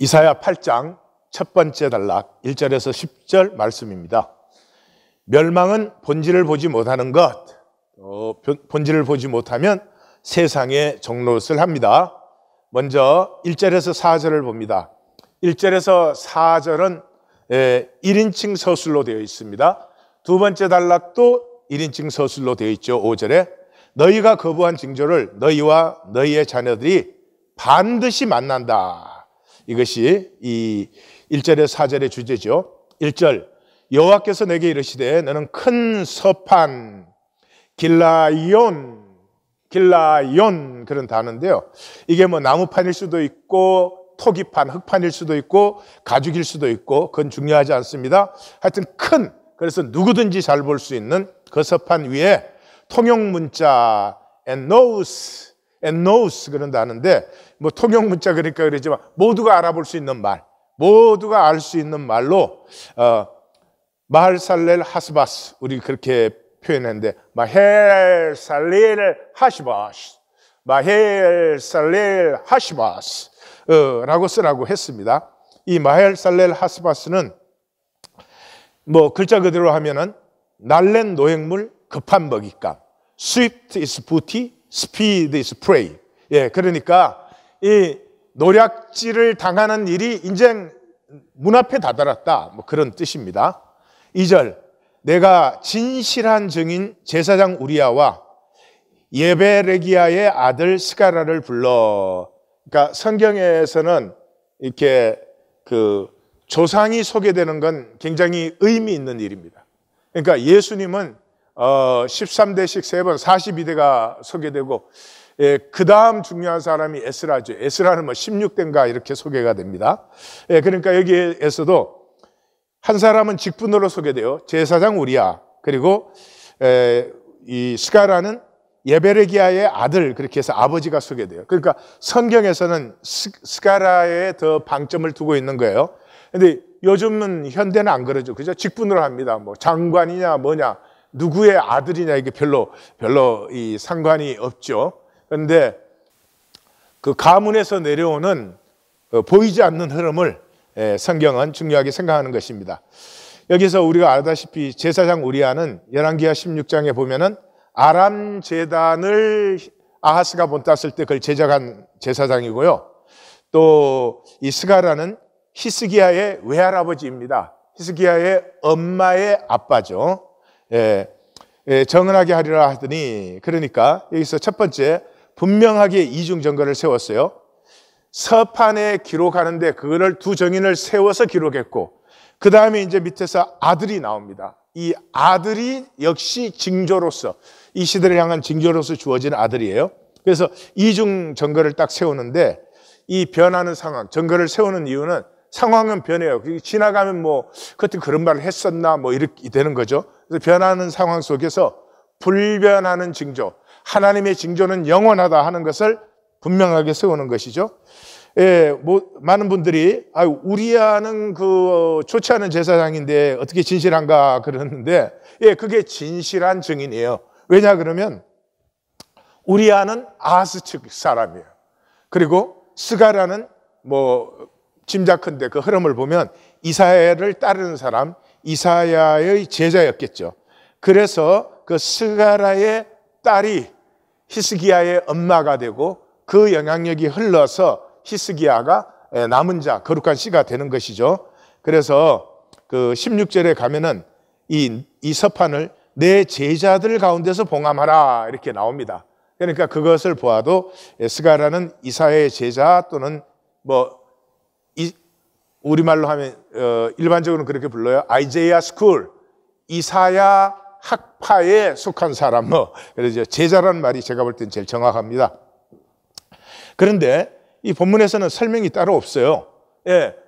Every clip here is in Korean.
이사야 8장 첫 번째 단락 1절에서 10절 말씀입니다. 멸망은 본질을 보지 못하는 것, 본질을 보지 못하면 세상에 종노릇을 합니다. 먼저 1절에서 4절을 봅니다. 1절에서 4절은 1인칭 서술로 되어 있습니다. 두 번째 단락도 1인칭 서술로 되어 있죠. 5절에 너희가 거부한 징조를 너희와 너희의 자녀들이 반드시 만난다. 이것이 이 1절에서 4절의 주제죠. 1절 여호와께서 내게 이르시되 너는 큰 서판 길라이온 그런 단어인데요. 이게 뭐 나무판일 수도 있고 토기판, 흙판일 수도 있고 가죽일 수도 있고 그건 중요하지 않습니다. 하여튼 큰, 그래서 누구든지 잘 볼 수 있는 그 서판 위에 통용 문자 엔노우스 그런 단어인데 뭐 통용 문자 그러니까 그러지만 모두가 알아볼 수 있는 말, 모두가 알 수 있는 말로 마할살렐 하스바스 우리 그렇게 표현했는데 마헬살렐 하시바스 라고 쓰라고 했습니다. 이 마헬살렐 하스바스는 뭐 글자 그대로 하면은 날랜 노획물 급한 먹잇감, swift is booty, speed is prey. 예, 그러니까 이 노략질을 당하는 일이 인생 문 앞에 다다랐다. 뭐 그런 뜻입니다. 2절 내가 진실한 증인 제사장 우리야와 예베레기야의 아들 스가라를 불러. 그러니까 성경에서는 이렇게 그 조상이 소개되는 건 굉장히 의미 있는 일입니다. 그러니까 예수님은 13대씩 3번 42대가 소개되고 그 다음 중요한 사람이 에스라죠. 에스라는 뭐 16대인가 이렇게 소개가 됩니다. 그러니까 여기에서도 한 사람은 직분으로 소개돼요. 제사장 우리야. 그리고 이 스가라는 예베레기야의 아들, 그렇게 해서 아버지가 소개돼요. 그러니까 성경에서는 스가라에 더 방점을 두고 있는 거예요. 근데 요즘은 현대는 안 그러죠. 그죠? 직분으로 합니다. 뭐 장관이냐 뭐냐 누구의 아들이냐 이게 별로 이 상관이 없죠. 그런데 그 가문에서 내려오는 보이지 않는 흐름을 성경은 중요하게 생각하는 것입니다. 여기서 우리가 알다시피 제사장 우리야는 열왕기하 16장에 보면은 아람 제단을 아하스가 본땄을 때 그걸 제작한 제사장이고요. 또 이 스가라는 히스기야의 외할아버지입니다. 히스기야의 엄마의 아빠죠. 정은하게 하리라 하더니, 그러니까 여기서 첫 번째 분명하게 이중 증거를 세웠어요. 서판에 기록하는데 그거를 두 정인을 세워서 기록했고, 그 다음에 이제 밑에서 아들이 나옵니다. 이 아들이 역시 징조로서, 이 시대를 향한 징조로서 주어진 아들이에요. 그래서 이중 증거를 딱 세우는데, 이 변하는 상황, 증거를 세우는 이유는 상황은 변해요. 지나가면 뭐 그때 그런 말을 했었나 뭐 이렇게 되는 거죠. 그래서 변하는 상황 속에서 불변하는 징조, 하나님의 징조는 영원하다 하는 것을 분명하게 세우는 것이죠. 많은 분들이 우리야는 그 좋지 않은 제사장인데 어떻게 진실한가 그러는데, 그게 진실한 증인이에요. 왜냐 그러면 우리야는 아하스 측 사람이에요. 그리고 스가라는 뭐 짐작컨대 그 흐름을 보면 이사야를 따르는 사람, 이사야의 제자였겠죠. 그래서 그 스가라의 딸이 히스기야의 엄마가 되고 그 영향력이 흘러서 히스기야가 남은 자, 거룩한 씨가 되는 것이죠. 그래서 그 16절에 가면은 이 서판을 내 제자들 가운데서 봉함하라 이렇게 나옵니다. 그러니까 그것을 보아도 스가라는 이사야의 제자 또는 뭐 우리말로 하면 일반적으로는 그렇게 불러요. 아이제야 스쿨, 이사야 학파에 속한 사람, 그래서 제자라는 말이 제가 볼 땐 제일 정확합니다. 그런데 이 본문에서는 설명이 따로 없어요.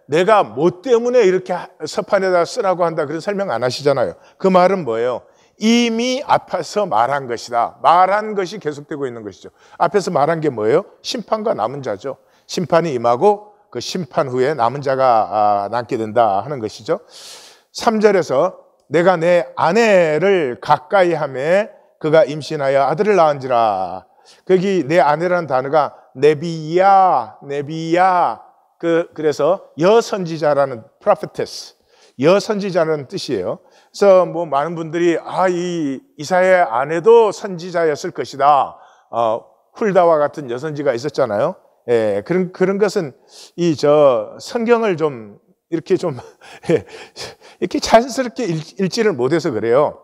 내가 뭐 때문에 이렇게 서판에다 쓰라고 한다 그런 설명 안 하시잖아요. 그 말은 뭐예요? 이미 앞에서 말한 것이다. 말한 것이 계속되고 있는 것이죠. 앞에서 말한 게 뭐예요? 심판과 남은 자죠. 심판이 임하고 그 심판 후에 남은 자가 남게 된다 하는 것이죠. 3절에서 내가 내 아내를 가까이 하매 그가 임신하여 아들을 낳은지라. 거기 내 아내라는 단어가 네비야 그래서 여선지자라는 prophetess, 여선지자라는 뜻이에요. 그래서 뭐 많은 분들이 이 이사야의 아내도 선지자였을 것이다. 훌다와 같은 여선지가 있었잖아요. 예, 그런 것은 성경을 좀 이렇게 이렇게 자연스럽게 읽지를 못해서 그래요.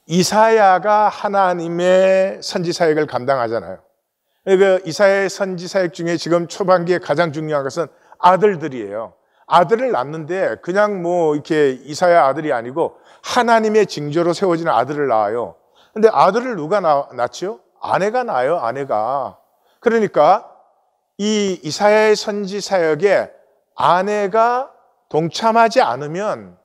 이사야가 하나님의 선지 사역을 감당하잖아요. 그 이사야의 선지 사역 중에 지금 초반기에 가장 중요한 것은 아들들이에요. 아들을 낳는데 그냥 뭐 이렇게 이사야 아들이 아니고 하나님의 징조로 세워지는 아들을 낳아요. 근데 아들을 누가 낳지요? 아내가 낳아요, 아내가. 그러니까 이 이사야의 선지 사역에 아내가 동참하지 않으면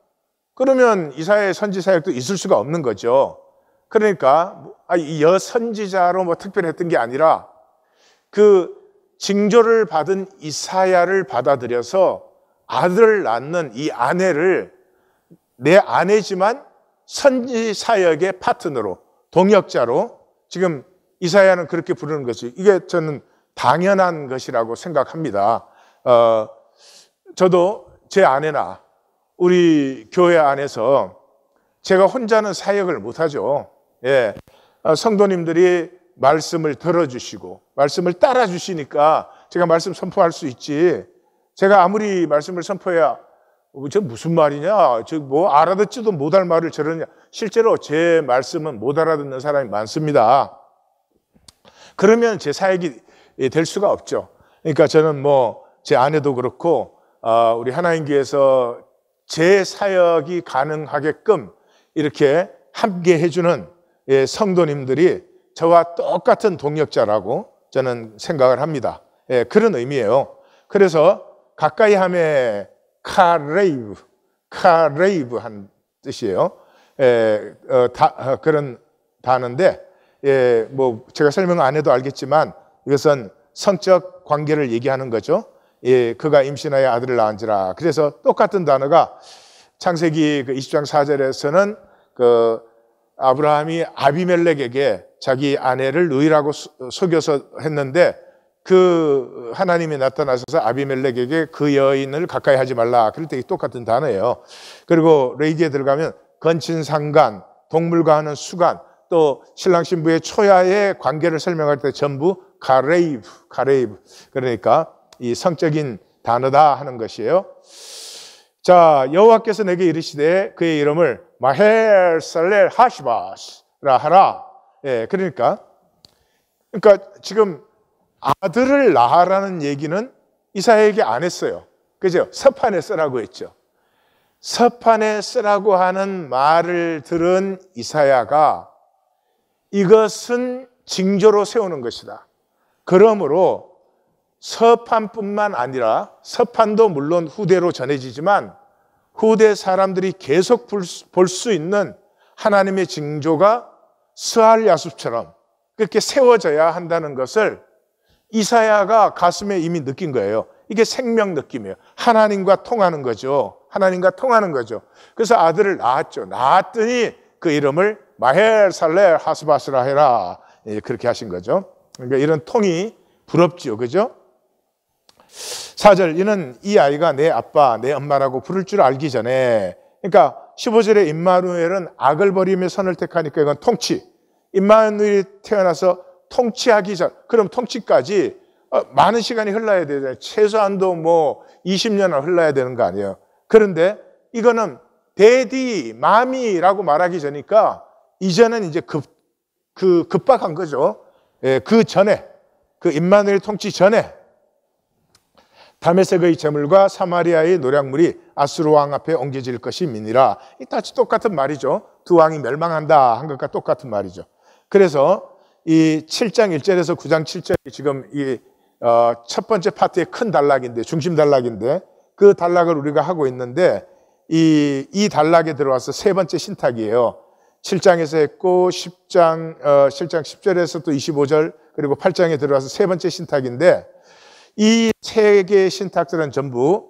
그러면 이사야의 선지 사역도 있을 수가 없는 거죠. 그러니까 이 여선지자로 뭐 특별히 했던 게 아니라 그 징조를 받은 이사야를 받아들여서 아들을 낳는 이 아내를 내 아내지만 선지 사역의 파트너로, 동역자로 지금 이사야는 그렇게 부르는 것이, 이게 저는 당연한 것이라고 생각합니다. 저도 제 아내나 우리 교회 안에서 제가 혼자는 사역을 못하죠. 예, 성도님들이 말씀을 들어주시고 말씀을 따라주시니까 제가 말씀 선포할 수 있지. 제가 아무리 말씀을 선포해야 저 무슨 말이냐, 저 뭐 알아듣지도 못할 말을 저러냐. 실제로 제 말씀은 못 알아듣는 사람이 많습니다. 그러면 제 사역이 될 수가 없죠. 그러니까 저는 뭐 제 아내도 그렇고 우리 하나님교회에서 제 사역이 가능하게끔 이렇게 함께 해주는 성도님들이 저와 똑같은 동역자라고 저는 생각을 합니다. 그런 의미예요. 그래서 가까이 함에 카레이브 한 뜻이에요. 그런 단어인데, 뭐 제가 설명 안 해도 알겠지만 이것은 성적 관계를 얘기하는 거죠. 그가 임신하여 아들을 낳은지라. 그래서 똑같은 단어가 창세기 20장 4절에서는 아브라함이 아비멜렉에게 자기 아내를 누이라고 속여서 했는데 그 하나님이 나타나셔서 아비멜렉에게 그 여인을 가까이 하지 말라. 그럴 때 똑같은 단어예요. 그리고 레위기에 들어가면 건친상간, 동물과 하는 수간, 또 신랑 신부의 초야의 관계를 설명할 때 전부 가레이브. 그러니까 이 성적인 단어다 하는 것이에요. 자, 여호와께서 내게 이르시되 그의 이름을 마헬살렐 하시바스라 하라. 그러니까 지금 아들을 낳으라는 얘기는 이사야에게 안 했어요. 그죠? 서판에 쓰라고 했죠. 서판에 쓰라고 하는 말을 들은 이사야가 이것은 징조로 세우는 것이다. 그러므로 서판뿐만 아니라, 서판도 물론 후대로 전해지지만 후대 사람들이 계속 볼 수 있는 하나님의 징조가 스알 야숲처럼 그렇게 세워져야 한다는 것을 이사야가 가슴에 이미 느낀 거예요. 이게 생명 느낌이에요. 하나님과 통하는 거죠. 하나님과 통하는 거죠. 그래서 아들을 낳았죠. 낳았더니 그 이름을 마헬살렐 하스바스라 해라. 그렇게 하신 거죠. 그러니까 이런 통이 부럽지요. 그죠? 4절, 이는 이 아이가 내 아빠, 내 엄마라고 부를 줄 알기 전에, 그러니까 15절에 임마누엘은 악을 버리며 선을 택하니까 이건 통치. 임마누엘이 태어나서 통치하기 전, 그럼 통치까지 많은 시간이 흘러야 되잖아요. 최소한도 뭐 20년은 흘러야 되는 거 아니에요. 그런데 이거는 데디, 마미라고 말하기 전이니까 이제는 이제 급박한 거죠. 그 전에, 그 임마누엘 통치 전에 다메섹의 재물과 사마리아의 노략물이 아수르 왕 앞에 옮겨질 것이 미니라. 이 다시 똑같은 말이죠. 두 왕이 멸망한다 한 것과 똑같은 말이죠. 그래서 이 7장 1절에서 9장 7절이 지금 이 첫 번째 파트의 큰 단락인데, 중심 단락인데, 그 단락을 우리가 하고 있는데 이 단락에 들어와서 세 번째 신탁이에요. 7장에서 했고 7장 10절에서 또 25절 그리고 8장에 들어와서 세 번째 신탁인데, 이 세 개의 신탁들은 전부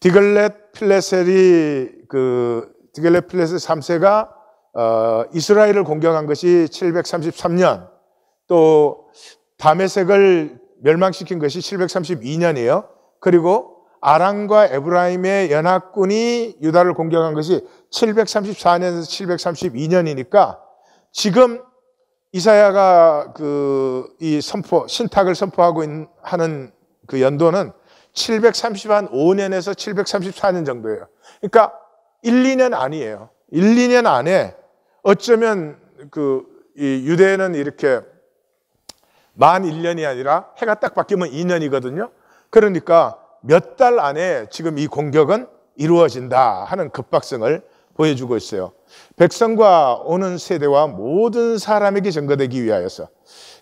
디글렛 필레셀 3세가 이스라엘을 공격한 것이 733년, 또 다메섹을 멸망시킨 것이 732년이에요. 그리고 아람과 에브라임의 연합군이 유다를 공격한 것이 734년에서 732년이니까 지금 이사야가 이 신탁을 선포하고 하는 그 연도는 735년에서 734년 정도예요. 그러니까 1, 2년 아니에요. 1, 2년 안에 어쩌면 이 유대는 이렇게 만 1년이 아니라 해가 딱 바뀌면 2년이거든요. 그러니까 몇 달 안에 지금 이 공격은 이루어진다 하는 급박성을 보여주고 있어요. 백성과 오는 세대와 모든 사람에게 전거되기 위하여서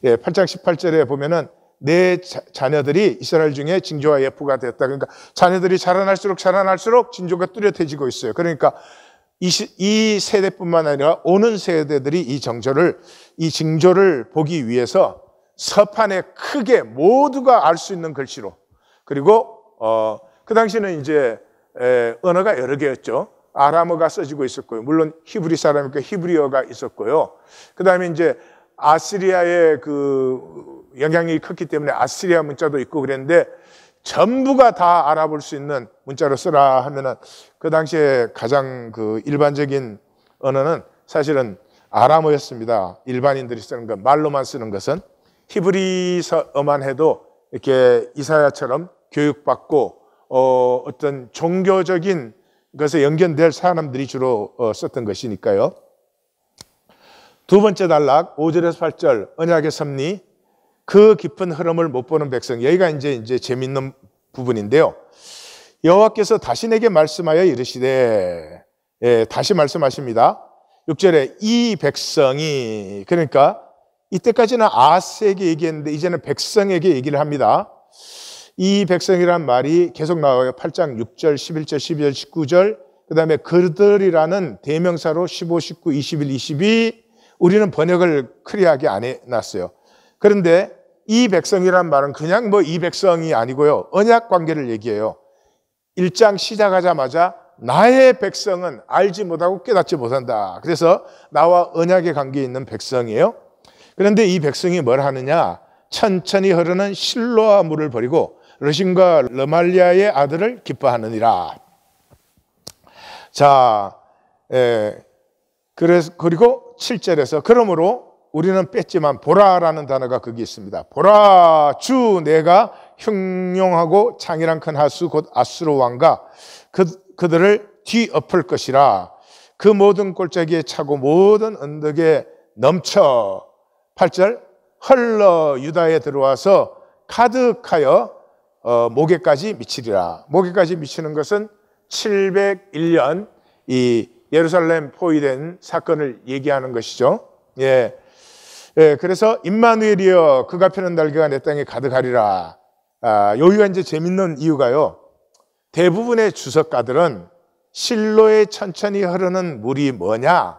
8장 18절에 보면은 내 자녀들이 이스라엘 중에 징조와 예표가 되었다. 그러니까 자녀들이 자라날수록 징조가 뚜렷해지고 있어요. 그러니까 이 세대뿐만 아니라 오는 세대들이 이 징조를 보기 위해서 서판에 크게 모두가 알 수 있는 글씨로, 그리고 그 당시는 이제 언어가 여러 개였죠. 아람어가 써지고 있었고요. 물론 히브리 사람이니까 히브리어가 있었고요. 그 다음에 이제 아시리아의 영향력이 컸기 때문에 아시리아 문자도 있고 그랬는데 전부가 다 알아볼 수 있는 문자로 쓰라 하면은 그 당시에 가장 일반적인 언어는 사실은 아람어였습니다. 일반인들이 쓰는 것, 말로만 쓰는 것은. 히브리어만 해도 이렇게 이사야처럼 교육받고 어떤 종교적인 것에 연결될 사람들이 주로 썼던 것이니까요. 두 번째 단락 5절에서 8절 언약의 섭리, 그 깊은 흐름을 못 보는 백성. 여기가 이제 재밌는 부분인데요. 여호와께서 다시 내게 말씀하여 이르시되, 다시 말씀하십니다. 6절에 이 백성이, 그러니까 이때까지는 아하스에게 얘기했는데 이제는 백성에게 얘기를 합니다. 이 백성이란 말이 계속 나와요. 8장 6절, 11절, 12절, 19절. 그 다음에 그들이라는 대명사로 15, 19, 21, 22. 우리는 번역을 크리하게 안 해놨어요. 그런데 이 백성이란 말은 그냥 이 백성이 아니고요. 언약 관계를 얘기해요. 1장 시작하자마자 나의 백성은 알지 못하고 깨닫지 못한다. 그래서 나와 언약의 관계에 있는 백성이에요. 그런데 이 백성이 뭘 하느냐? 천천히 흐르는 실로아 물을 버리고 르신과 르말리아의 아들을 기뻐하느니라. 자, 그리고 7절에서 그러므로 우리는 뺐지만 보라라는 단어가 거기 있습니다. 보라, 주 내가 흉용하고 창이란 큰 하수 곧 아수르 왕과 그들을 뒤엎을 것이라. 그 모든 골짜기에 차고 모든 언덕에 넘쳐. 8절 흘러 유다에 들어와서 가득하여 모개까지 미치리라. 모개까지 미치는 것은 701년 이 예루살렘 포위된 사건을 얘기하는 것이죠. 그래서 임마누엘이여 그가 펴는 날개가 내 땅에 가득하리라. 여기가 이제 재밌는 이유가요. 대부분의 주석가들은 실로에 천천히 흐르는 물이 뭐냐?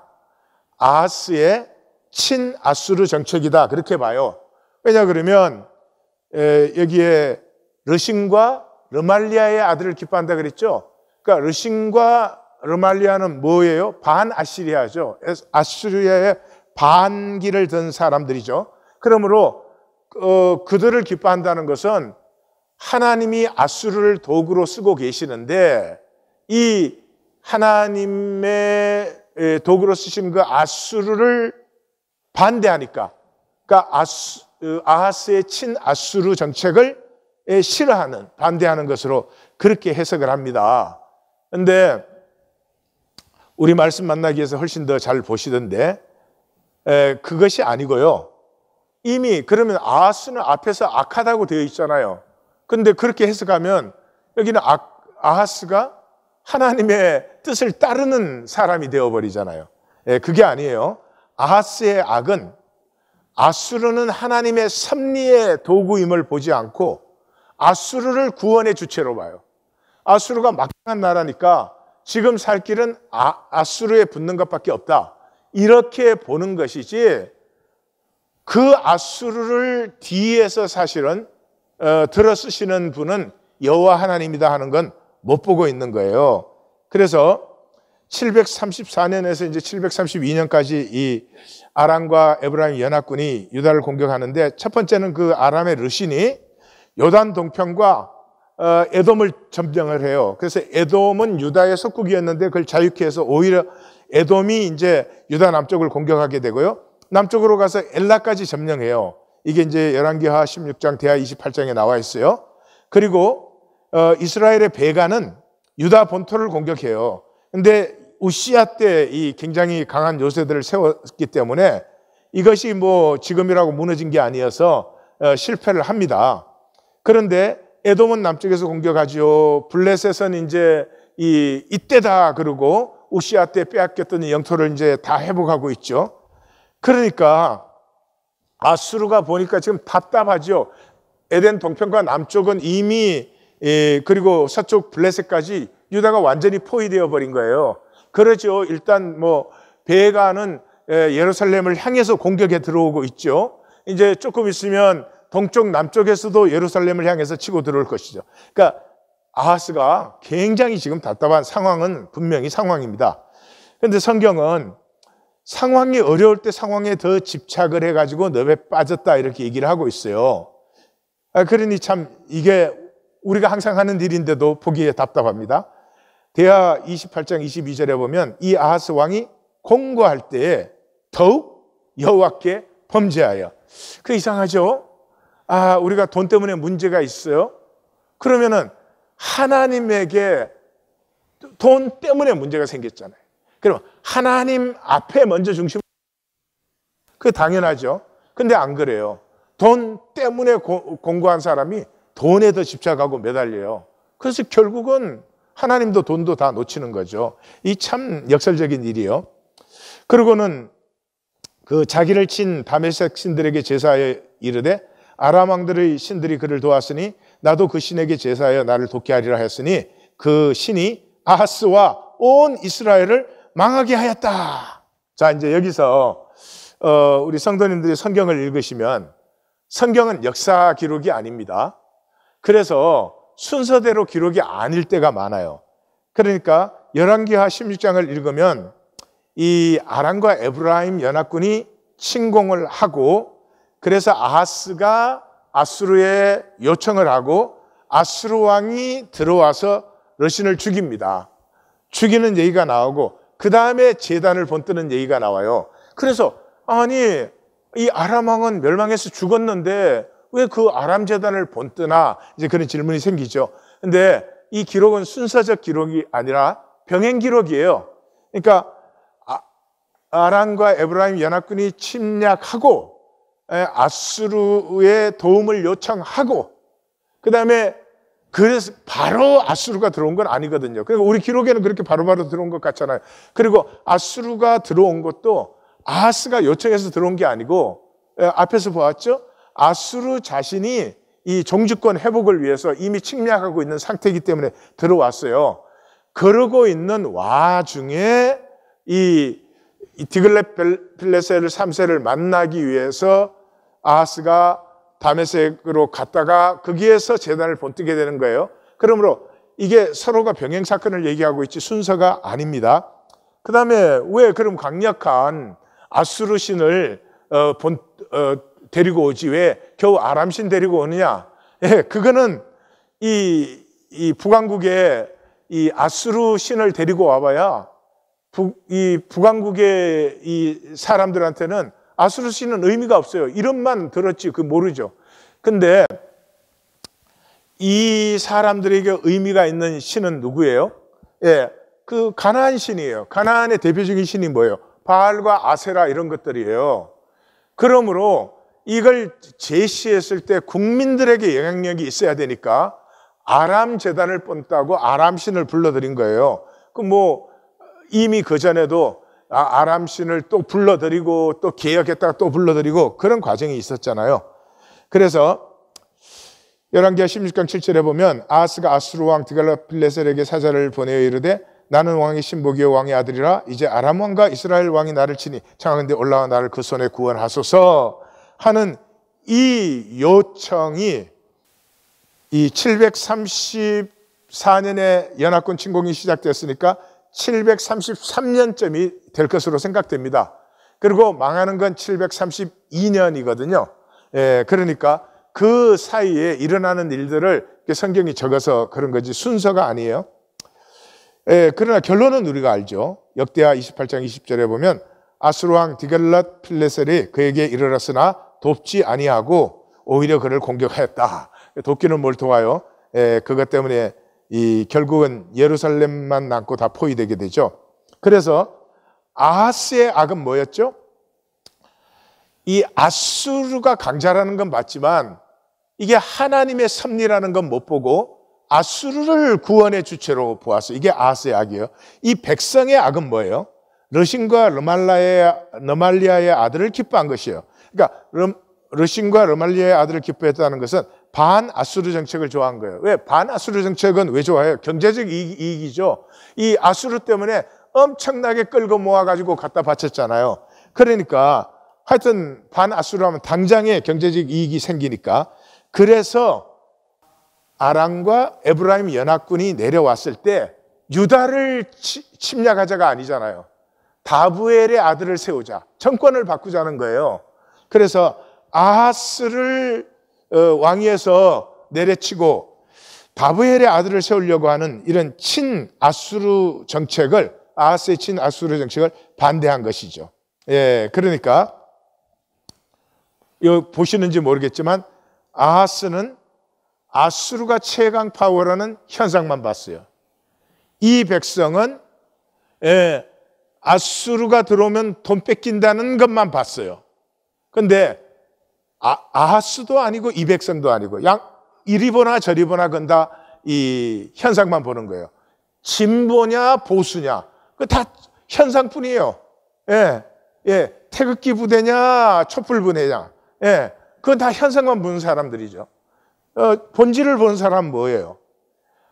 아하스의 친아수르 정책이다. 그렇게 봐요. 왜냐 그러면 여기에 르신과 르말리아의 아들을 기뻐한다 그랬죠. 그러니까 르신과 르말리아는 뭐예요? 반아시리아죠. 아수리아의 반기를 든 사람들이죠. 그러므로 그들을 기뻐한다는 것은 하나님이 아수르를 도구로 쓰고 계시는데 이 하나님의 도구로 쓰신 그 아수르를 반대하니까, 그러니까 아하스의 친아수르 정책을 싫어하는, 반대하는 것으로 그렇게 해석을 합니다. 그런데 우리 말씀 만나기 위해서 훨씬 더 잘 보시던데 그것이 아니고요. 이미 그러면 아하스는 앞에서 악하다고 되어 있잖아요. 그런데 그렇게 해석하면 여기는 아하스가 하나님의 뜻을 따르는 사람이 되어버리잖아요. 그게 아니에요. 아하스의 악은 아수르는 하나님의 섭리의 도구임을 보지 않고 아수르를 구원의 주체로 봐요. 아수르가 막강한 나라니까 지금 살 길은 아수르에 붙는 것밖에 없다. 이렇게 보는 것이지 그 아수르를 뒤에서 사실은 들어 쓰시는 분은 여호와 하나님이다 하는 건 못 보고 있는 거예요. 그래서 734년에서 이제 732년까지 이 아람과 에브라임 연합군이 유다를 공격하는데 첫 번째는 그 아람의 르신이 요단 동편과 에돔을 점령을 해요. 그래서 에돔은 유다의 속국이었는데 그걸 자유케 해서 오히려 에돔이 이제 유다 남쪽을 공격하게 되고요. 남쪽으로 가서 엘라까지 점령해요. 이게 이제 열왕기하 16장 대하 28장에 나와 있어요. 그리고 이스라엘의 베가는 유다 본토를 공격해요. 근데 우시야 때 이 굉장히 강한 요새들을 세웠기 때문에 이것이 뭐 지금이라고 무너진 게 아니어서 실패를 합니다. 그런데 에돔은 남쪽에서 공격하죠. 블레셋은 이제 이때다 그러고 우시야 때 빼앗겼던 영토를 이제 다 회복하고 있죠. 그러니까 아수르가 보니까 지금 답답하죠. 에덴 동편과 남쪽은 이미 그리고 서쪽 블레셋까지 유다가 완전히 포위되어 버린 거예요. 그렇죠. 일단 뭐 베가는 예루살렘을 향해서 공격에 들어오고 있죠. 이제 조금 있으면 동쪽 남쪽에서도 예루살렘을 향해서 치고 들어올 것이죠. 그러니까 아하스가 굉장히 지금 답답한 상황은 분명히 상황입니다. 그런데 성경은 상황이 어려울 때 상황에 더 집착을 해가지고 늪에 빠졌다 이렇게 얘기를 하고 있어요. 그러니 참 이게 우리가 항상 하는 일인데도 보기에 답답합니다. 대하 28장 22절에 보면 이 아하스 왕이 공고할 때에 더욱 여호와께 범죄하여. 그 이상하죠? 우리가 돈 때문에 문제가 있어요. 그러면은 하나님에게 돈 때문에 문제가 생겼잖아요. 그럼 하나님 앞에 먼저 중심을, 그게 당연하죠. 근데 안 그래요. 돈 때문에 공고한 사람이 돈에 더 집착하고 매달려요. 그래서 결국은 하나님도 돈도 다 놓치는 거죠. 이 참 역설적인 일이요. 그리고는 그 자기를 친 다메섹 신들에게 제사하여 이르되 아람 왕들의 신들이 그를 도왔으니 나도 그 신에게 제사하여 나를 돕게 하리라 했으니 그 신이 아하스와 온 이스라엘을 망하게 하였다. 자, 이제 여기서 우리 성도님들이 성경을 읽으시면 성경은 역사 기록이 아닙니다. 그래서 순서대로 기록이 아닐 때가 많아요. 그러니까 열왕기하 16장을 읽으면 이 아람과 에브라임 연합군이 침공을 하고 그래서 아하스가 아수르에 요청을 하고 아수르 왕이 들어와서 러신을 죽입니다. 죽이는 얘기가 나오고 그 다음에 제단을 본뜨는 얘기가 나와요. 그래서 아니 이 아람 왕은 멸망해서 죽었는데 왜 그 아람 제단을 본뜨나 이제 그런 질문이 생기죠. 근데 이 기록은 순서적 기록이 아니라 병행 기록이에요. 그러니까 아람과 에브라임 연합군이 침략하고 아수르의 도움을 요청하고 그 다음에 그래서 바로 아수르가 들어온 건 아니거든요. 그러니까 우리 기록에는 그렇게 바로바로 들어온 것 같잖아요. 그리고 아수르가 들어온 것도 아하스가 요청해서 들어온 게 아니고 앞에서 보았죠? 아수르 자신이 이 종주권 회복을 위해서 이미 침략하고 있는 상태이기 때문에 들어왔어요. 그러고 있는 와중에 이 디글렛 빌레셀 3세를 만나기 위해서 아하스가 다메섹으로 갔다가 거기에서 제단을 본뜨게 되는 거예요. 그러므로 이게 서로가 병행 사건을 얘기하고 있지 순서가 아닙니다. 그 다음에 왜 그럼 강력한 아수르 신을 데리고 오지 왜 겨우 아람 신 데리고 오느냐? 예, 그거는 이 북왕국에 이 아수르 신을 데리고 와봐야 이 북왕국의 이 사람들한테는 아수르 신은 의미가 없어요. 이름만 들었지 그 모르죠. 근데 이 사람들에게 의미가 있는 신은 누구예요? 예, 그 가나안 신이에요. 가나안의 대표적인 신이 뭐예요? 바알과 아세라 이런 것들이에요. 그러므로 이걸 제시했을 때 국민들에게 영향력이 있어야 되니까 아람 제단을 본다고 아람 신을 불러들인 거예요. 그 뭐 이미 그 전에도 아람 신을 또 불러들이고 또 개혁했다가 또 불러들이고 그런 과정이 있었잖아요. 그래서 열왕기하 16장 7절에 보면 아하스가 아수르 왕 드갈라필레셀에게 사자를 보내어 이르되 나는 왕의 신복이요 왕의 아들이라 이제 아람 왕과 이스라엘 왕이 나를 치니 청하건대 올라와 나를 그 손에 구원하소서 하는 이 요청이 이 734년에 연합군 침공이 시작됐으니까 733년쯤이 될 것으로 생각됩니다. 그리고 망하는 건 732년이거든요. 예, 그러니까 그 사이에 일어나는 일들을 성경이 적어서 그런 거지 순서가 아니에요. 그러나 결론은 우리가 알죠. 역대하 28장 20절에 보면 아수르 왕 디글랏 필레셀이 그에게 이르렀으나 돕지 아니하고 오히려 그를 공격하였다. 돕기는 뭘 도와요? 그것 때문에 결국은 예루살렘만 남고 다 포위되게 되죠. 그래서 아하스의 악은 뭐였죠? 이 아수르가 강자라는 건 맞지만 이게 하나님의 섭리라는 건 못 보고 아수르를 구원의 주체로 보았어요. 이게 아하스의 악이에요. 이 백성의 악은 뭐예요? 르신과 르말리아의 아들을 기뻐한 것이에요. 그러니까 르신과 르말리아의 아들을 기뻐했다는 것은 반아수르 정책을 좋아한 거예요. 왜? 반아수르 정책은 왜 좋아해요? 경제적 이익이죠. 이 아수르 때문에 엄청나게 끌고 모아가지고 갖다 바쳤잖아요. 그러니까 하여튼 반아수르 하면 당장에 경제적 이익이 생기니까. 그래서 아람과 에브라임 연합군이 내려왔을 때 유다를 침략하자가 아니잖아요. 다부엘의 아들을 세우자, 정권을 바꾸자는 거예요. 그래서 아하스를 왕위에서 내려치고 다부엘의 아들을 세우려고 하는 이런 친아수르 정책을, 아하스의 친아수르 정책을 반대한 것이죠. 그러니까 여기 보시는지 모르겠지만 아하스는 아수르가 최강 파워라는 현상만 봤어요. 이 백성은 아수르가 들어오면 돈 뺏긴다는 것만 봤어요. 그런데 아하스도 아니고 이 백성도 아니고 이리 보나 저리 보나 건다 이 현상만 보는 거예요. 진보냐 보수냐 그 다 현상뿐이에요. 태극기 부대냐 촛불 부대냐 그건 다 현상만 보는 사람들이죠. 본질을 보는 사람은 뭐예요?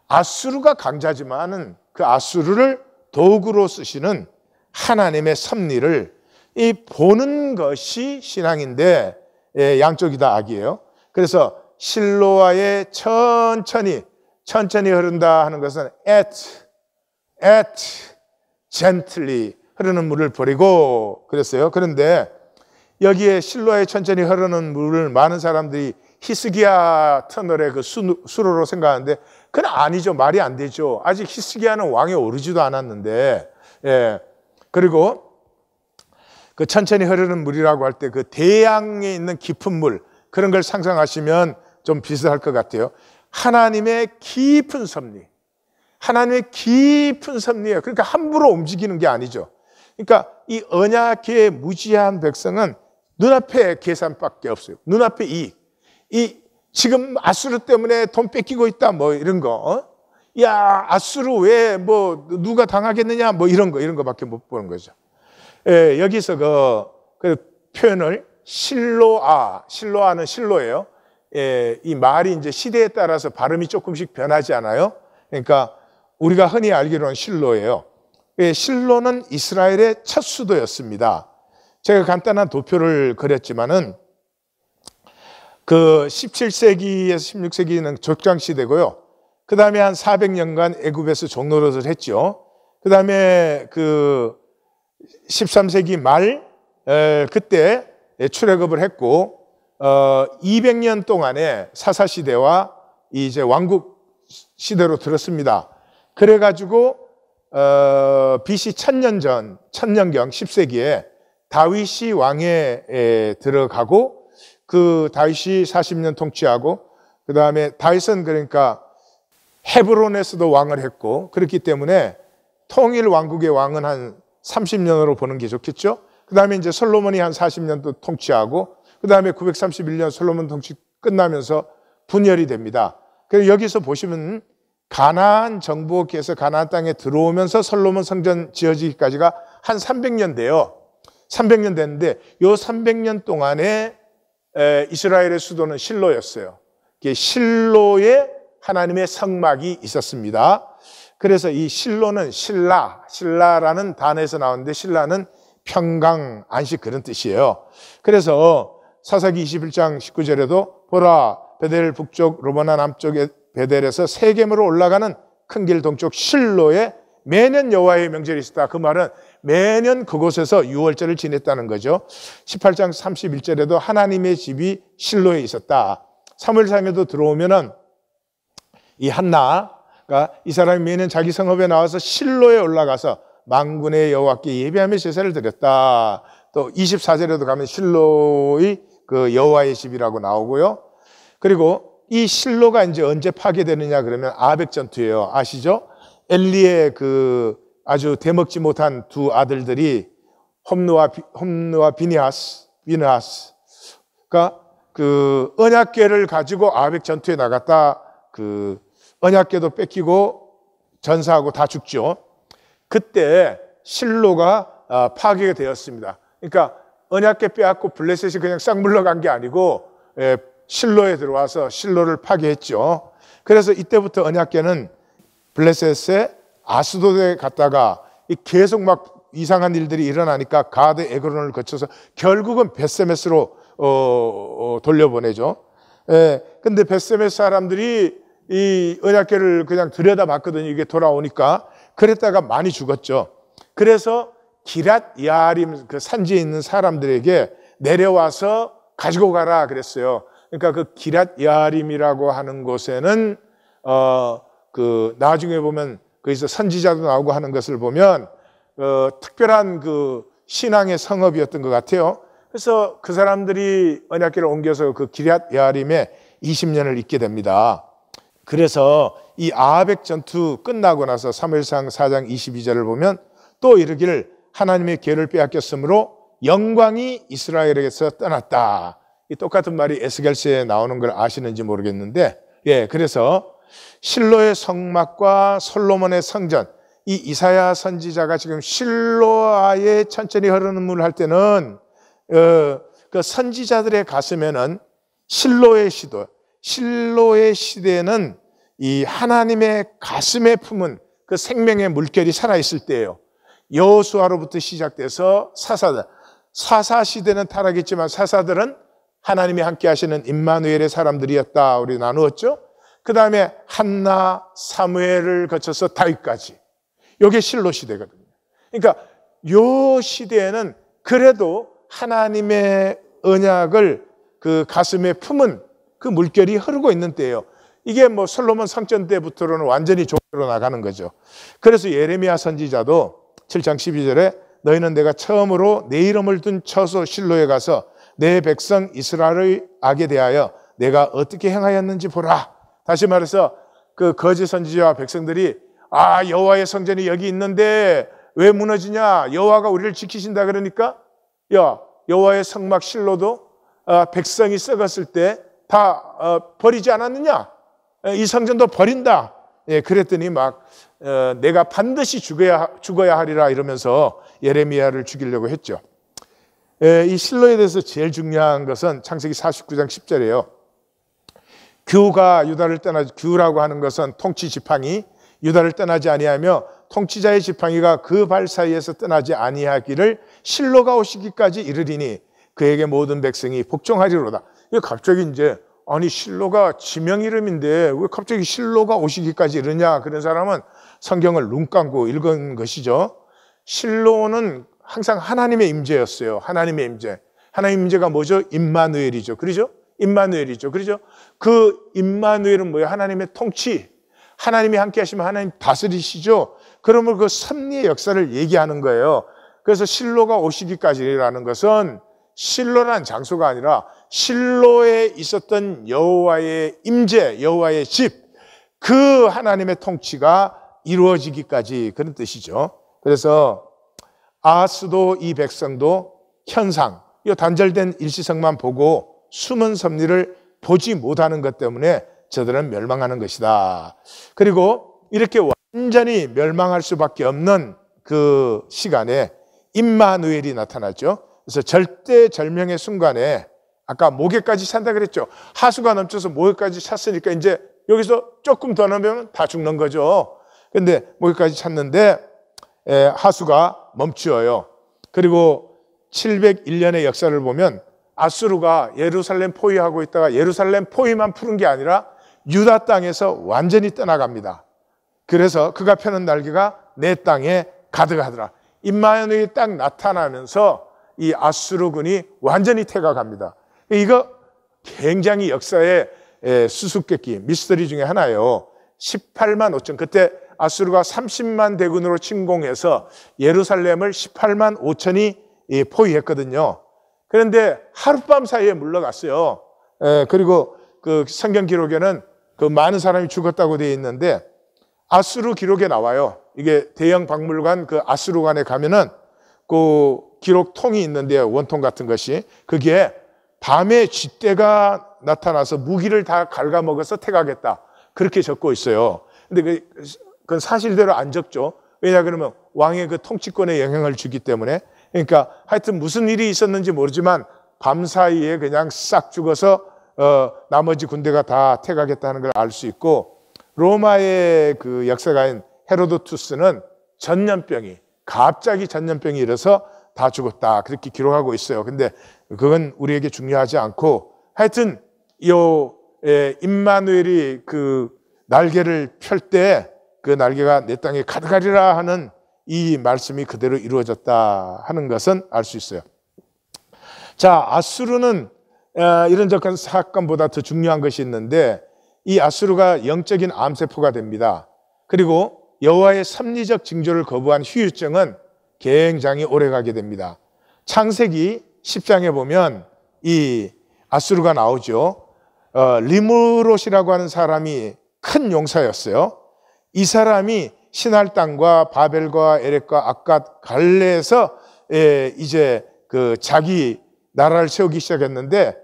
아수르가 강자지만은 그 아수르를 도구로 쓰시는 하나님의 섭리를 보는 것이 신앙인데 양쪽이 다 악이에요. 그래서 실로아에 천천히 흐른다 하는 것은 gently 흐르는 물을 버리고 그랬어요. 그런데 여기에 실로아에 천천히 흐르는 물을 많은 사람들이 히스기야 터널의 그 수로로 생각하는데 그건 아니죠. 말이 안 되죠. 아직 히스기야는 왕에 오르지도 않았는데 그리고 그 천천히 흐르는 물이라고 할 때 그 대양에 있는 깊은 물 그런 걸 상상하시면 좀 비슷할 것 같아요. 하나님의 깊은 섭리, 하나님의 깊은 섭리예요. 그러니까 함부로 움직이는 게 아니죠. 그러니까 이 언약의 무지한 백성은 눈앞에 계산밖에 없어요. 눈앞에 이익. 지금 아수르 때문에 돈 뺏기고 있다 뭐 이런 거. 야 아수르 왜 뭐 누가 당하겠느냐 뭐 이런 거밖에 못 보는 거죠. 여기서 그 표현을 실로아는 실로예요. 이 말이 이제 시대에 따라서 발음이 조금씩 변하지 않아요? 그러니까 우리가 흔히 알기로는 실로예요. 실로는 이스라엘의 첫 수도였습니다. 제가 간단한 도표를 그렸지만은 그 17세기에서 16세기는 족장시대고요. 그 다음에 한 400년간 애굽에서 종노릇을 했죠. 그 다음에 그 13세기 말 그때 출애굽을 했고 200년 동안의 사사시대와 이제 왕국 시대로 들었습니다. 그래가지고 BC 1000년 천년경 10세기에 다윗이 왕에 들어가고 그 다윗이 40년 통치하고 그 다음에 다윗은 그러니까 헤브론에서도 왕을 했고 그렇기 때문에 통일 왕국의 왕은 한 30년으로 보는 게 좋겠죠. 그 다음에 이제 솔로몬이 한 40년도 통치하고 그 다음에 931년 솔로몬 통치 끝나면서 분열이 됩니다. 그래서 여기서 보시면 가나안 정복해서 가나안 땅에 들어오면서 솔로몬 성전 지어지기까지가 한 300년 돼요. 300년 됐는데 요 300년 동안에 이스라엘의 수도는 실로였어요. 실로에 하나님의 성막이 있었습니다. 그래서 이 실로는 신라라는 단어에서 나오는데 신라는 평강, 안식 그런 뜻이에요. 그래서 사사기 21장 19절에도 보라 베델 북쪽 르보나 남쪽의 베델에서 세겜으로 올라가는 큰 길 동쪽 실로에 매년 여호와의 명절이 있었다. 그 말은 매년 그곳에서 유월절을 지냈다는 거죠. 18장 31절에도 하나님의 집이 실로에 있었다. 사무엘상에도 들어오면은 이 한나가 이 사람이 매년 자기 성읍에 나와서 실로에 올라가서 만군의 여호와께 예배하며 제사를 드렸다. 또 24절에도 가면 실로의 그 여호와의 집이라고 나오고요. 그리고 이 실로가 이제 언제 파괴되느냐 그러면 아벡 전투예요. 아시죠? 엘리의 그 아주 대먹지 못한 두 아들들이 홈느와 비느하스가 그 언약궤를 가지고 아벡 전투에 나갔다 그 언약궤도 뺏기고 전사하고 다 죽죠. 그때 실로가 파괴가 되었습니다. 그러니까 언약궤 빼앗고 블레셋이 그냥 싹 물러간 게 아니고 실로에 들어와서 실로를 파괴했죠. 그래서 이때부터 언약궤는 블레셋의 아스도드에 갔다가 계속 막 이상한 일들이 일어나니까 가드 에그론을 거쳐서 결국은 벳세메스로 돌려보내죠. 근데 벳세메스 사람들이 이 언약궤를 그냥 들여다봤거든요. 이게 돌아오니까. 그랬다가 많이 죽었죠. 그래서 기랏 야림 그 산지에 있는 사람들에게 내려와서 가지고 가라 그랬어요. 그러니까 그 기랏 야림이라고 하는 곳에는 그 나중에 보면 거기서 선지자도 나오고 하는 것을 보면 특별한 그 신앙의 성읍이었던 것 같아요. 그래서 그 사람들이 언약궤를 옮겨서 그 기랏 야림에 20년을 있게 됩니다. 그래서 이 아벡 전투 끝나고 나서 사무엘상 4장 22절을 보면 또 이르기를 하나님의 궤를 빼앗겼으므로 영광이 이스라엘에게서 떠났다. 이 똑같은 말이 에스겔서에 나오는 걸 아시는지 모르겠는데, 그래서 실로의 성막과 솔로몬의 성전, 이 이사야 선지자가 지금 실로아에 천천히 흐르는 물을 할 때는 그 선지자들의 가슴에는 실로의 시대에는 이 하나님의 가슴에 품은 그 생명의 물결이 살아있을 때예요. 여호수아로부터 시작돼서 사사 시대는 타락했지만 사사들은 하나님이 함께 하시는 임마누엘의 사람들이었다. 우리 나누었죠. 그 다음에 한나, 사무엘을 거쳐서 다윗까지. 이게 실로 시대거든요. 그러니까 이 시대에는 그래도 하나님의 언약을 그 가슴에 품은 그 물결이 흐르고 있는 때예요. 이게 뭐 솔로몬 성전 때부터는 완전히 종교로 나가는 거죠. 그래서 예레미야 선지자도 7장 12절에 너희는 내가 처음으로 내 이름을 둔 처소 실로에 가서 내 백성 이스라엘의 악에 대하여 내가 어떻게 행하였는지 보라. 다시 말해서 그 거짓 선지자와 백성들이 여호와의 성전이 여기 있는데 왜 무너지냐? 여호와가 우리를 지키신다 그러니까 여호와의 성막 실로도 백성이 썩었을 때 다 버리지 않았느냐? 이 성전도 버린다. 그랬더니 막 내가 반드시 죽어야 하리라 이러면서 예레미야를 죽이려고 했죠. 이 실로에 대해서 제일 중요한 것은 창세기 49장 10절이에요. 규라고 하는 것은 통치 지팡이, 유다를 떠나지 아니하며 통치자의 지팡이가 그 발 사이에서 떠나지 아니하기를 실로가 오시기까지 이르리니 그에게 모든 백성이 복종하리로다. 이게 갑자기 이제 실로가 지명 이름인데 왜 갑자기 실로가 오시기까지 이러냐? 그런 사람은 성경을 눈 감고 읽은 것이죠. 실로는 항상 하나님의 임재였어요. 하나님의 임재. 하나님의 임재가 뭐죠? 임마누엘이죠. 그러죠? 임마누엘이죠. 그러죠? 그 임마누엘은 뭐예요? 하나님의 통치. 하나님이 함께 하시면 하나님 다스리시죠. 그러면 그 섭리의 역사를 얘기하는 거예요. 그래서 실로가 오시기까지라는 것은 실로라는 장소가 아니라 실로에 있었던 여호와의 임재, 여호와의 집, 그 하나님의 통치가 이루어지기까지 그런 뜻이죠. 그래서 아하스도 이 백성도 현상, 이 단절된 일시성만 보고 숨은 섭리를 보지 못하는 것 때문에 저들은 멸망하는 것이다. 그리고 이렇게 완전히 멸망할 수밖에 없는 그 시간에 임마누엘이 나타났죠. 그래서 절대절명의 순간에 아까 모개까지 찬다 그랬죠. 하수가 넘쳐서 모개까지 찼으니까 이제 여기서 조금 더 넘으면 다 죽는 거죠. 근데 모개까지 찼는데 하수가 멈추어요. 그리고 701년의 역사를 보면 아수르가 예루살렘 포위하고 있다가 예루살렘 포위만 푸른 게 아니라 유다 땅에서 완전히 떠나갑니다. 그래서 그가 펴는 날개가 내 땅에 가득하더라. 임마누엘이 딱 나타나면서 이 아수르군이 완전히 퇴각합니다. 이거 굉장히 역사에 수수께끼, 미스터리 중에 하나예요. 18만 5천. 그때 아수르가 30만 대군으로 침공해서 예루살렘을 18만 5천이 포위했거든요. 그런데 하룻밤 사이에 물러갔어요. 그리고 그 성경 기록에는 그 많은 사람이 죽었다고 되어 있는데 아수르 기록에 나와요. 이게 대형 박물관 그 아수르관에 가면은 그 기록통이 있는데요. 원통 같은 것이. 그게 밤에 쥐떼가 나타나서 무기를 다 갉아먹어서 퇴각했다. 그렇게 적고 있어요. 근데 그건 사실대로 안 적죠. 왜냐 그러면 왕의 그 통치권에 영향을 주기 때문에. 그러니까 하여튼 무슨 일이 있었는지 모르지만 밤 사이에 그냥 싹 죽어서 나머지 군대가 다 퇴각했다는 걸 알 수 있고, 로마의 그 역사가인 헤로도투스는 갑자기 전염병이 일어서 다 죽었다. 그렇게 기록하고 있어요. 근데 그건 우리에게 중요하지 않고, 하여튼 임마누엘이 그 날개를 펼 때 그 날개가 내 땅에 가득하리라 하는 이 말씀이 그대로 이루어졌다 하는 것은 알 수 있어요. 자, 아수르는 이런 저런 사건보다 더 중요한 것이 있는데, 이 아수르가 영적인 암세포가 됩니다. 그리고 여호와의 섭리적 징조를 거부한 후유증은 굉장히 오래가게 됩니다. 창세기 10장에 보면 이 아수르가 나오죠. 리므롯이라고 하는 사람이 큰 용사였어요. 이 사람이 신할 땅과 바벨과 에렉과 악갓 갈레에서 이제 그 자기 나라를 세우기 시작했는데,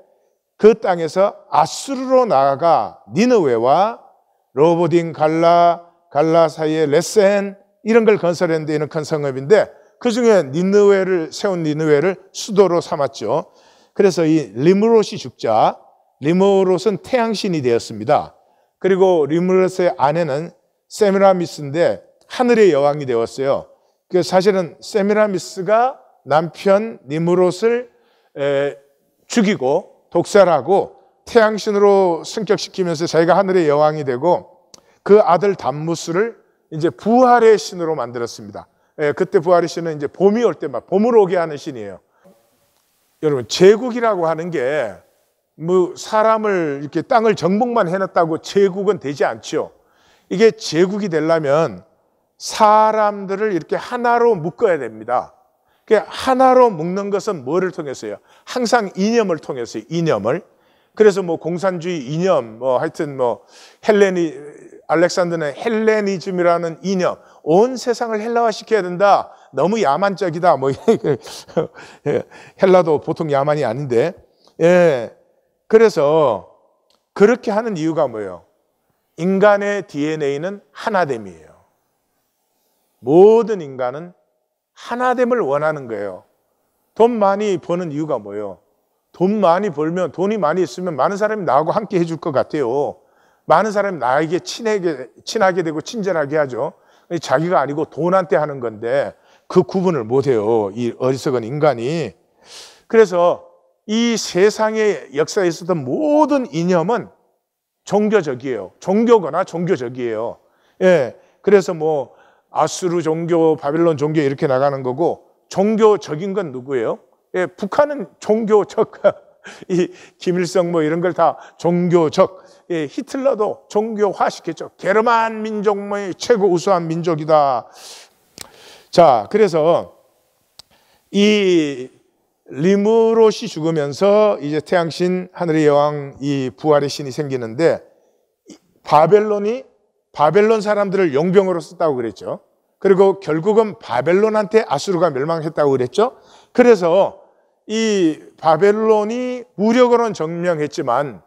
그 땅에서 아수르로 나아가 니느웨와 로보딘 갈라 사이에 레센 이런 걸 건설했는데, 이는 큰 성읍인데 그 중에 세운 니느웨를 수도로 삼았죠. 그래서 이 리므롯이 죽자 리므롯은 태양신이 되었습니다. 그리고 리므롯의 아내는 세미라미스인데 하늘의 여왕이 되었어요. 그 사실은 세미라미스가 남편 니므롯을 죽이고 독살하고 태양신으로 승격시키면서 자기가 하늘의 여왕이 되고, 그 아들 담무스를 이제 부활의 신으로 만들었습니다. 그때 부활의 신은 이제 봄이 올 때만 봄을 오게 하는 신이에요. 여러분, 제국이라고 하는 게 뭐 사람을 이렇게 땅을 정복만 해놨다고 제국은 되지 않죠. 이게 제국이 되려면 사람들을 이렇게 하나로 묶어야 됩니다. 하나로 묶는 것은 뭐를 통해서요? 항상 이념을 통해서요. 이념을. 그래서 뭐 공산주의 이념, 뭐 하여튼 뭐 알렉산더는 헬레니즘이라는 이념, 온 세상을 헬라화 시켜야 된다. 너무 야만적이다. 뭐 헬라도 보통 야만이 아닌데, 그래서 그렇게 하는 이유가 뭐예요? 인간의 DNA는 하나됨이에요. 모든 인간은 하나됨을 원하는 거예요. 돈 많이 버는 이유가 뭐예요? 돈 많이 벌면, 돈이 많이 있으면 많은 사람이 나하고 함께 해줄 것 같아요. 많은 사람이 나에게 친하게 되고 친절하게 하죠. 자기가 아니고 돈한테 하는 건데 그 구분을 못해요, 이 어리석은 인간이. 그래서 이 세상의 역사에 있었던 모든 이념은 종교적이에요. 종교거나 종교적이에요. 그래서 뭐 아수르 종교, 바빌론 종교 이렇게 나가는 거고, 종교적인 건 누구예요? 북한은 종교적, 이 김일성 뭐 이런 걸 다 종교적, 히틀러도 종교화시켰죠. 게르만 민족의 최고 우수한 민족이다. 자, 그래서 이 리므롯이 죽으면서 이제 태양신, 하늘의 여왕, 이 부활의 신이 생기는데, 바벨론 사람들을 용병으로 썼다고 그랬죠. 그리고 결국은 바벨론한테 아수르가 멸망했다고 그랬죠. 그래서 이 바벨론이 무력으로는 점령했지만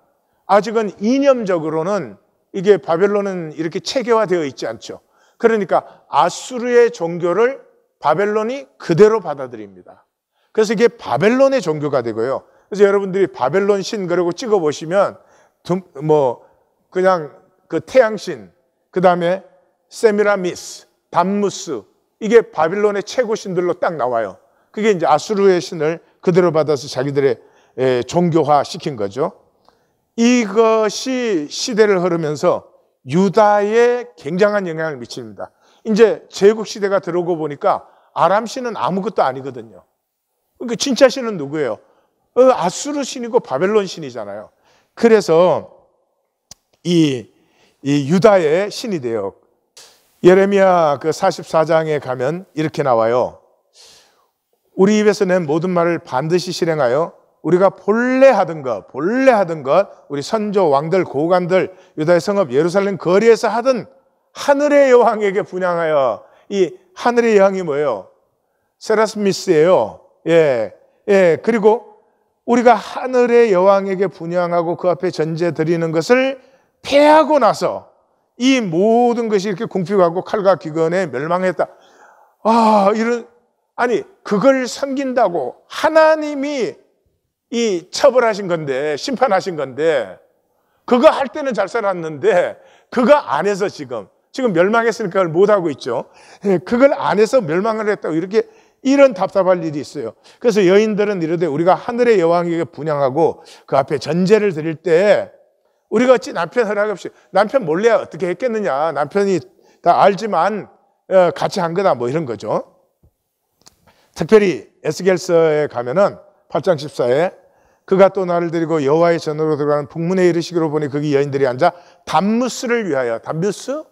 아직은 이념적으로는 이게 바벨론은 이렇게 체계화되어 있지 않죠. 그러니까 아수르의 종교를 바벨론이 그대로 받아들입니다. 그래서 이게 바벨론의 종교가 되고요. 그래서 여러분들이 바벨론 신 그러고 찍어보시면 뭐 그냥 그 태양신, 그 다음에 세미라미스, 담무스, 이게 바빌론의 최고 신들로 딱 나와요. 그게 이제 아수르의 신을 그대로 받아서 자기들의 종교화 시킨 거죠. 이것이 시대를 흐르면서 유다에 굉장한 영향을 미칩니다. 이제 제국 시대가 들어오고 보니까 아람 신은 아무것도 아니거든요. 그러니까 진짜 신은 누구예요? 아수르 신이고 바벨론 신이잖아요. 그래서 이 유다의 신이 돼요. 예레미야 그 44장에 가면 이렇게 나와요. 우리 입에서 낸 모든 말을 반드시 실행하여 우리가 본래 하던 것 우리 선조 왕들 고관들 유다의 성읍 예루살렘 거리에서 하던 하늘의 여왕에게 분향하여. 이 하늘의 여왕이 뭐예요? 세라스미스예요. 그리고 우리가 하늘의 여왕에게 분향하고 그 앞에 전제 드리는 것을 패하고 나서 이 모든 것이 이렇게 궁핍하고 칼과 기근에 멸망했다. 그걸 섬긴다고 하나님이 이 처벌하신 건데, 심판하신 건데, 그거 할 때는 잘 살았는데 그거 안 해서 지금 멸망했으니까 그걸 못하고 있죠. 그걸 안 해서 멸망을 했다고 이런 답답할 일이 있어요. 그래서 여인들은 이르되 우리가 하늘의 여왕에게 분향하고 그 앞에 전제를 드릴 때 우리가 어찌 남편 허락 없이, 남편 몰래 어떻게 했겠느냐, 남편이 다 알지만 같이 한 거다, 뭐 이런 거죠. 특별히 에스겔서에 가면은 8장 14에 그가 또 나를 데리고 여호와의 전으로 들어가는 북문에 이르시기로 보니 거기 여인들이 앉아 담무스를 위하여, 담무스?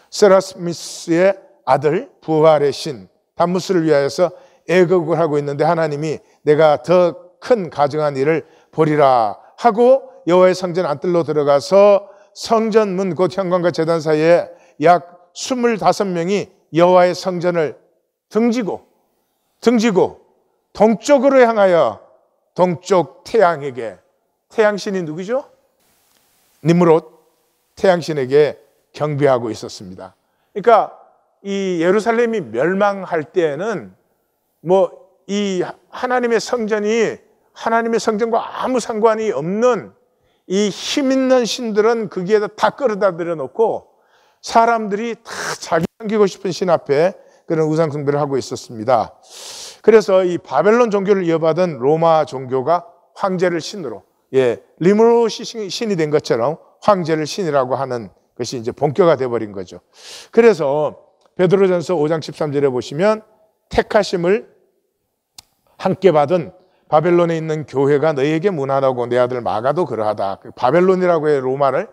세라스미스의 아들 부활의 신 담무스를 위하여서 애곡을 하고 있는데 하나님이 내가 더 큰 가증한 일을 보리라 하고 여호와의 성전 안뜰로 들어가서 성전 문 곧 현관과 제단 사이에 약 25명이 여호와의 성전을 등지고 동쪽으로 향하여 동쪽 태양에게, 태양신이 누구죠? 니므롯 태양신에게 경배하고 있었습니다. 그러니까 이 예루살렘이 멸망할 때에는 이 하나님의 성전이 하나님의 성전과 아무 상관이 없는 이 힘 있는 신들은 거기에다 다 끌어다 들여놓고 사람들이 다 자기 섬기고 싶은 신 앞에 그런 우상 숭배를 하고 있었습니다. 그래서 이 바벨론 종교를 이어받은 로마 종교가 황제를 신으로, 리므롯이 신이 된 것처럼 황제를 신이라고 하는 것이 이제 본격화 돼버린 거죠. 그래서 베드로전서 5장 13절에 보시면 택하심을 함께 받은 바벨론에 있는 교회가 너희에게 문안하고 내 아들 마가도 그러하다. 바벨론이라고 해요, 로마를.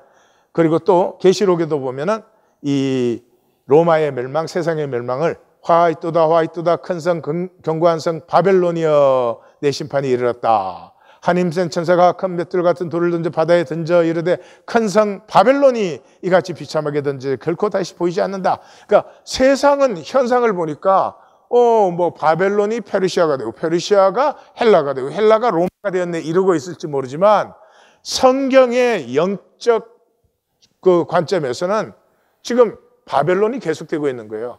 그리고 또 계시록에도 보면은 이 로마의 멸망, 세상의 멸망을 화이뚜다 큰 성 견고한 성 바벨론이여 내 심판이 이르렀다. 하나님 센 천사가 큰 맷돌 같은 돌을 던져 바다에 던져 이르되 큰 성 바벨론이 이같이 비참하게 던져 결코 다시 보이지 않는다. 그러니까 세상은 현상을 보니까 바벨론이 페르시아가 되고 페르시아가 헬라가 되고 헬라가 로마가 되었네 이러고 있을지 모르지만 성경의 영적 그 관점에서는 지금 바벨론이 계속되고 있는 거예요.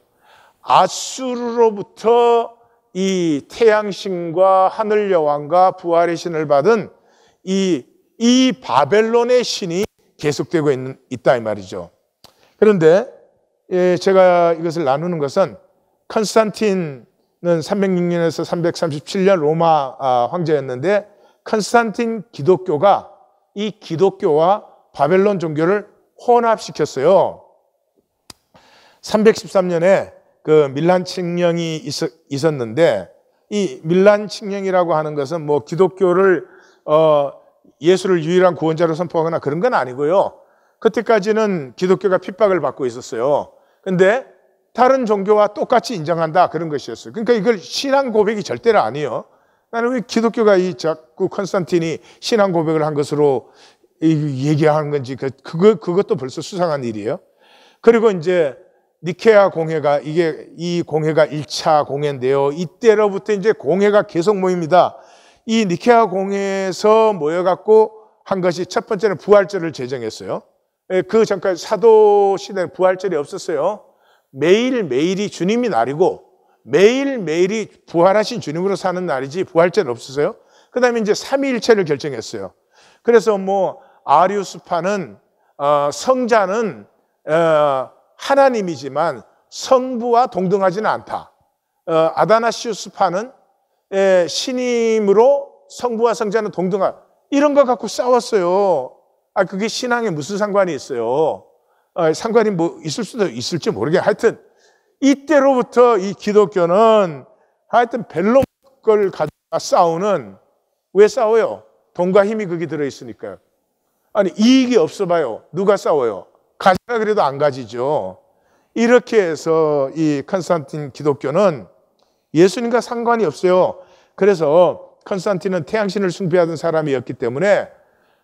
아수르로부터 이 태양신과 하늘 여왕과 부활의 신을 받은 이 바벨론의 신이 계속되고 있다 이 말이죠. 그런데 제가 이것을 나누는 것은 컨스탄틴은 306년에서 337년 로마 황제였는데 컨스탄틴 기독교가 이 기독교와 바벨론 종교를 혼합시켰어요. 313년에 그 밀란 칙령이 있었는데 이 밀란 칙령이라고 하는 것은 기독교를 예수를 유일한 구원자로 선포하거나 그런 건 아니고요. 그때까지는 기독교가 핍박을 받고 있었어요. 근데 다른 종교와 똑같이 인정한다 그런 것이었어요. 그러니까 이걸 신앙 고백이 절대로 아니에요. 나는 왜 기독교가 자꾸 컨스탄틴이 신앙 고백을 한 것으로 얘기하는 건지 그것도 벌써 수상한 일이에요. 그리고 이제 니케아 공회가 이 공회가 1차 공회인데요. 이때로부터 이제 공회가 계속 모입니다. 이 니케아 공회에서 모여갖고 한 것이 첫 번째는 부활절을 제정했어요. 그 전까지 사도 시대는 부활절이 없었어요. 매일매일이 주님이 날이고 매일매일이 부활하신 주님으로 사는 날이지 부활절은 없었어요. 그 다음에 이제 삼위일체를 결정했어요. 그래서 아리우스파는 성자는 하나님이지만 성부와 동등하지는 않다. 아다나시우스파는 신임으로 성부와 성자는 동등하다. 이런 거 갖고 싸웠어요. 그게 신앙에 무슨 상관이 있어요? 상관이 있을 수도 있을지 모르겠어요. 하여튼 이때로부터 이 기독교는 하여튼 벨로 걸 가지고 싸우는, 왜 싸워요? 돈과 힘이 거기 들어있으니까요. 아니 이익이 없어 봐요. 누가 싸워요? 가지라 그래도 안 가지죠. 이렇게 해서 이 컨스탄틴 기독교는 예수님과 상관이 없어요. 그래서 컨스탄틴은 태양신을 숭배하던 사람이었기 때문에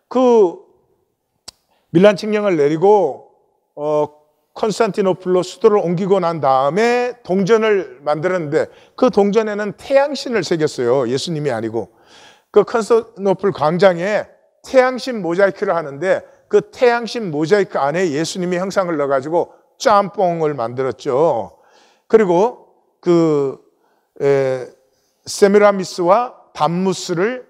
그 밀란 칙령을 내리고 콘스탄티노플로 수도를 옮기고 난 다음에 동전을 만들었는데 그 동전에는 태양신을 새겼어요. 예수님이 아니고. 그 콘스탄티노플 광장에 태양신 모자이크를 하는데 그 태양신 모자이크 안에 예수님의 형상을 넣어가지고 짬뽕을 만들었죠. 그리고 그 세미라미스와 담무스를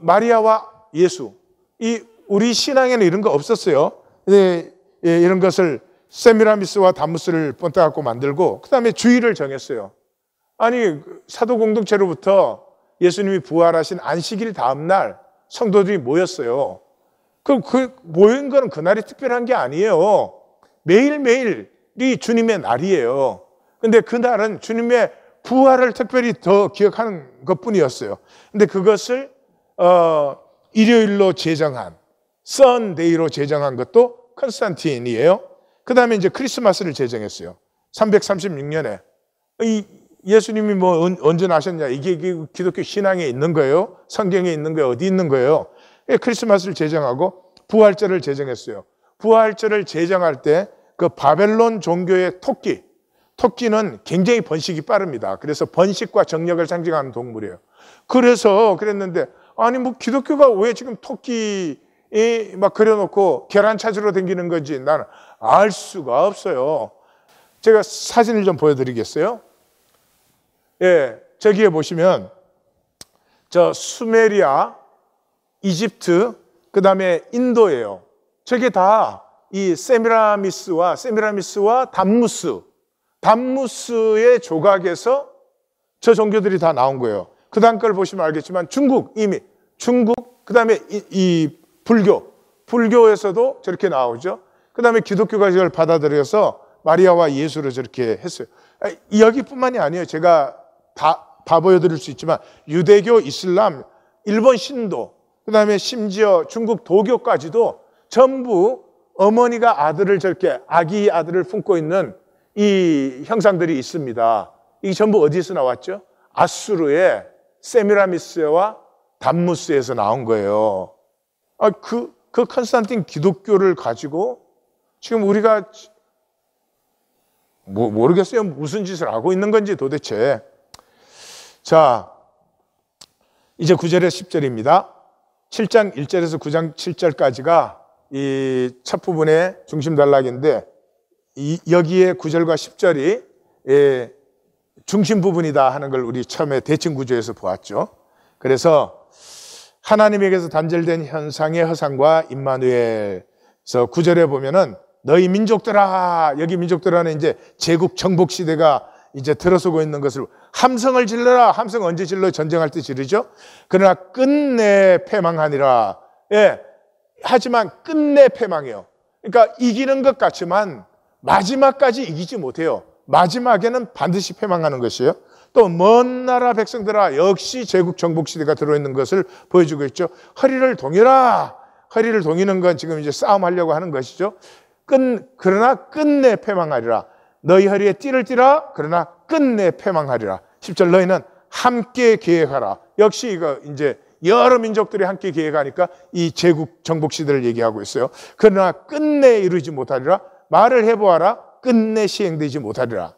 마리아와 예수, 이 우리 신앙에는 이런 거 없었어요. 이런 것을 세미라미스와 담무스를 본따 갖고 만들고 그 다음에 주일을 정했어요. 아니 사도 공동체로부터 예수님이 부활하신 안식일 다음 날 성도들이 모였어요. 그 모인 거는 그날이 특별한 게 아니에요. 매일매일이 주님의 날이에요. 근데 그날은 주님의 부활을 특별히 더 기억하는 것뿐이었어요. 근데 그것을 일요일로 제정한 썬데이로 제정한 것도 컨스탄틴이에요. 그 다음에 이제 크리스마스를 제정했어요. 336년에. 예수님이 뭐 언제 나셨냐? 이게 기독교 신앙에 있는 거예요? 성경에 있는 거예요? 어디 있는 거예요? 크리스마스를 제정하고 부활절을 제정했어요. 부활절을 제정할 때 그 바벨론 종교의 토끼는 굉장히 번식이 빠릅니다. 그래서 번식과 정력을 상징하는 동물이에요. 그래서 그랬는데 아니 뭐 기독교가 왜 지금 토끼 막 그려놓고 계란 찾으러 다니는 건지 나는 알 수가 없어요. 제가 사진을 좀 보여드리겠어요? 예, 저기에 보시면 저 수메리아, 이집트, 그 다음에 인도예요. 저게 다 이 세미라미스와 담무스의 조각에서 저 종교들이 다 나온 거예요. 그 다음 걸 보시면 알겠지만 중국, 그 다음에 이 불교에서도 저렇게 나오죠. 그 다음에 기독교가 이걸 받아들여서 마리아와 예수를 저렇게 했어요. 여기뿐만이 아니에요. 제가 다 보여드릴 수 있지만 유대교, 이슬람, 일본 신도, 그 다음에 심지어 중국 도교까지도 전부 어머니가 아들을 저렇게 아기 아들을 품고 있는 이 형상들이 있습니다. 이게 전부 어디에서 나왔죠? 아수르의 세미라미스와 담무스에서 나온 거예요. 그 컨스탄틴 기독교를 가지고 지금 우리가 모르겠어요. 무슨 짓을 하고 있는 건지 도대체. 자, 이제 9절에 10절입니다. 7장 1절에서 9장 7절까지가 이 첫 부분의 중심 단락인데 여기에 9절과 10절이 중심 부분이다 하는 걸 우리 처음에 대칭 구조에서 보았죠. 그래서 하나님에게서 단절된 현상의 허상과 임마누엘에서 9절에 보면은 너희 민족들아, 여기 민족들아는 이제 제국 정복 시대가 이제 들어서고 있는 것을 함성을 질러라. 함성 언제 질러? 전쟁할 때 지르죠. 그러나 끝내 패망하니라. 예. 하지만 끝내 패망해요. 그러니까 이기는 것 같지만 마지막까지 이기지 못해요. 마지막에는 반드시 패망하는 것이에요. 또 먼 나라 백성들아, 역시 제국 정복 시대가 들어있는 것을 보여주고 있죠. 허리를 동여라. 허리를 동이는 건 지금 이제 싸움하려고 하는 것이죠. 그러나 끝내 패망하리라. 너희 허리에 띠를 띠라. 그러나 끝내 패망하리라. 10절 너희는 함께 계획하라. 역시 이거 이제 여러 민족들이 함께 계획하니까 이 제국 정복 시대를 얘기하고 있어요. 그러나 끝내 이루지 못하리라. 말을 해보아라. 끝내 시행되지 못하리라.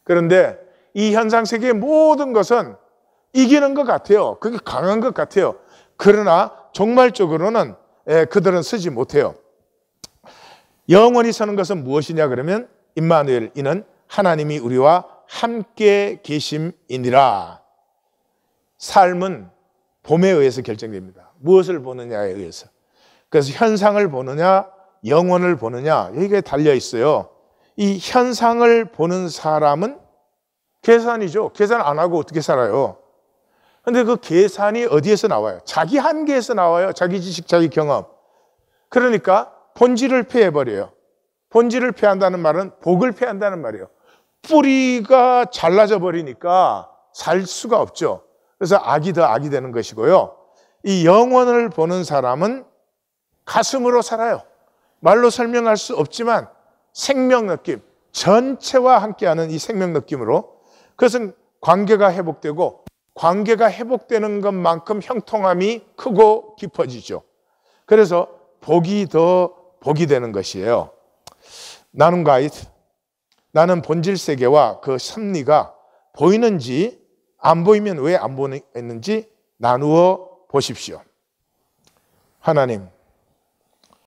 그런데 이 현상 세계의 모든 것은 이기는 것 같아요. 그게 강한 것 같아요. 그러나 종말적으로는 그들은 서지 못해요. 영원히 서는 것은 무엇이냐 그러면 임마누엘, 이는 하나님이 우리와 함께 계심이니라. 삶은 봄에 의해서 결정됩니다. 무엇을 보느냐에 의해서. 그래서 현상을 보느냐, 영혼을 보느냐, 여기에 달려 있어요. 이 현상을 보는 사람은 계산이죠. 계산 안 하고 어떻게 살아요? 근데 그 계산이 어디에서 나와요? 자기 한계에서 나와요. 자기 지식, 자기 경험. 그러니까 본질을 패해버려요. 본질을 패한다는 말은 복을 패한다는 말이에요. 뿌리가 잘라져 버리니까 살 수가 없죠. 그래서 악이 더 악이 되는 것이고요. 이 영혼을 보는 사람은 가슴으로 살아요. 말로 설명할 수 없지만 생명 느낌, 전체와 함께하는 이 생명 느낌으로, 그것은 관계가 회복되고, 관계가 회복되는 것만큼 형통함이 크고 깊어지죠. 그래서 복이 더 복이 되는 것이에요. 나눔 가이드, 나는 본질 세계와 그 섭리가 보이는지 안 보이면 왜 안 보이는지 나누어 보십시오. 하나님,